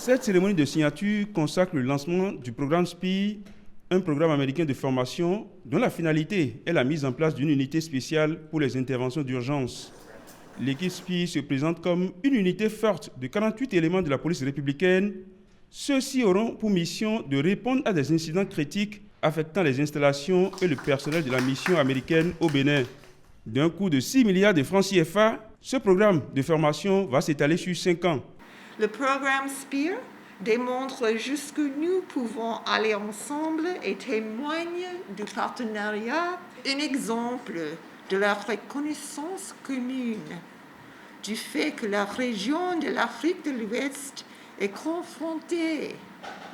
Cette cérémonie de signature consacre le lancement du programme SPIR, un programme américain de formation dont la finalité est la mise en place d'une unité spéciale pour les interventions d'urgence. L'équipe SPIR se présente comme une unité forte de 48 éléments de la police républicaine. Ceux-ci auront pour mission de répondre à des incidents critiques affectant les installations et le personnel de la mission américaine au Bénin. D'un coût de 6 milliards de francs CFA, ce programme de formation va s'étaler sur 5 ans. Le programme SPIR démontre jusqu'où nous pouvons aller ensemble et témoigne du partenariat, un exemple de la reconnaissance commune, du fait que la région de l'Afrique de l'Ouest est confrontée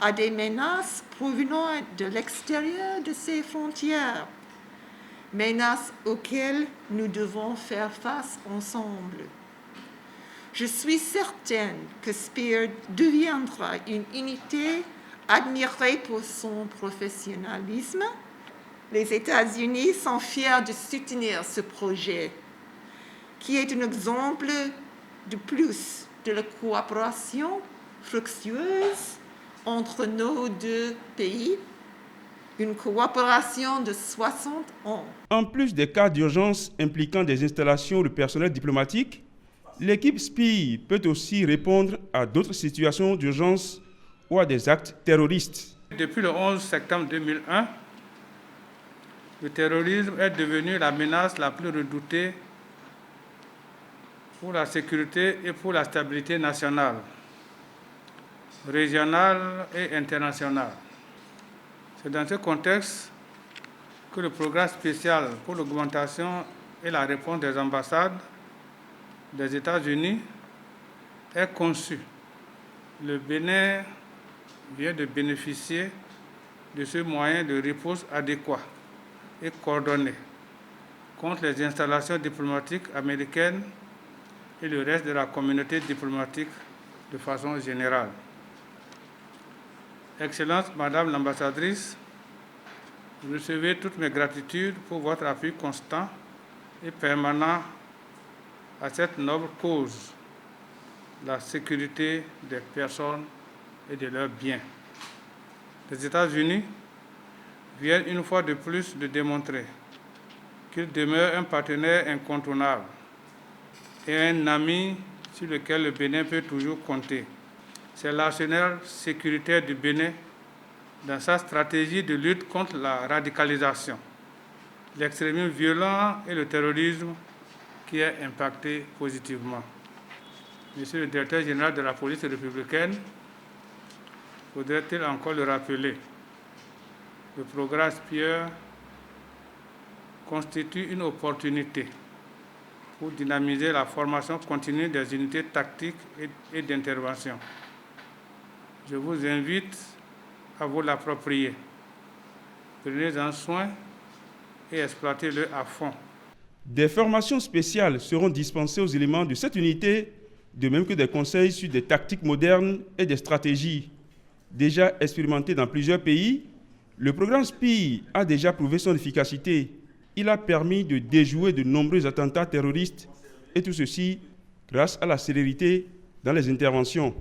à des menaces provenant de l'extérieur de ses frontières, menaces auxquelles nous devons faire face ensemble. Je suis certaine que SPIR deviendra une unité admirée pour son professionnalisme. Les États-Unis sont fiers de soutenir ce projet, qui est un exemple de plus de la coopération fructueuse entre nos deux pays, une coopération de 60 ans. En plus des cas d'urgence impliquant des installations de personnel diplomatique, l'équipe SPIR peut aussi répondre à d'autres situations d'urgence ou à des actes terroristes. Depuis le 11 septembre 2001, le terrorisme est devenu la menace la plus redoutée pour la sécurité et pour la stabilité nationale, régionale et internationale. C'est dans ce contexte que le programme spécial pour l'augmentation et la réponse des ambassades des États-Unis est conçu. Le Bénin vient de bénéficier de ce moyen de réponse adéquat et coordonné contre les installations diplomatiques américaines et le reste de la communauté diplomatique de façon générale. Excellence, Madame l'ambassadrice, recevez toutes mes gratitudes pour votre appui constant et permanent à cette noble cause, la sécurité des personnes et de leurs biens. Les États-Unis viennent une fois de plus de démontrer qu'ils demeurent un partenaire incontournable et un ami sur lequel le Bénin peut toujours compter. C'est l'arsenal sécuritaire du Bénin dans sa stratégie de lutte contre la radicalisation, l'extrémisme violent et le terrorisme qui est impacté positivement. Monsieur le directeur général de la police républicaine, faudrait-il encore le rappeler, le programme SPIR constitue une opportunité pour dynamiser la formation continue des unités tactiques et d'intervention. Je vous invite à vous l'approprier. Prenez-en soin et exploitez-le à fond. Des formations spéciales seront dispensées aux éléments de cette unité, de même que des conseils sur des tactiques modernes et des stratégies. Déjà expérimenté dans plusieurs pays, le programme SPIR a déjà prouvé son efficacité. Il a permis de déjouer de nombreux attentats terroristes, et tout ceci grâce à la célérité dans les interventions.